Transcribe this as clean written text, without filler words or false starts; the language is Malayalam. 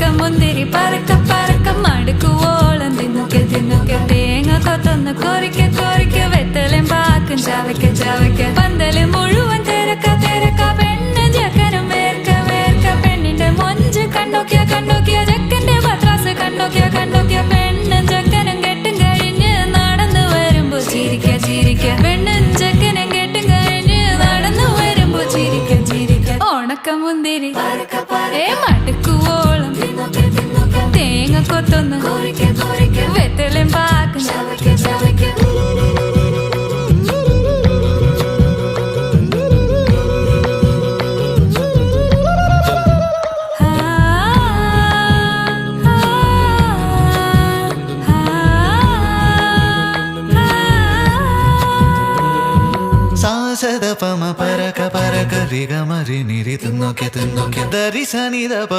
ഉണക്കമുന്തിരി പറക്ക പറക്ക മടുക്കുവോളം തിന്നൊക്കെ തിന്നൊക്കെ തേങ്ങ കൊത്തൊന്ന് കൊറിക്ക കൊറിക്ക വെത്തലും പാക്കും ചവയ്ക്ക ചവയ്ക്ക പന്തല് മുഴുവൻ തിരക്ക തിരക്ക പെണ്ണ് ചെക്കനും വേർക്ക വേർക്ക പെണ്ണിന്റെ മൊഞ്ച് കണ്ടോക്കിയ കണ്ടോക്കിയ ചെക്കന്റെ പത്രാസ് കണ്ടോക്കിയ കണ്ടോക്കിയ പെണ്ണും ചെക്കനും കെട്ടും കഴിഞ്ഞ് നടന്നു വരുമ്പോ ചിരിക്ക ചിരിക്ക പെണ്ണും ചെക്കനും കെട്ടും കഴിഞ്ഞ് നടന്നു വരുമ്പോ ചിരിക്ക ചിരിക്ക ഉണക്കമുന്തിരി മടുക്കുവോളം തേങ്ങ കൊത്തൊന്ന് വെത്തലും പാക്കും സാസദപമ പരക പരക റിഗ മരി നിരി തിന്നൊക്കെ തിന്നൊക്കെ ദരി സനി ദപ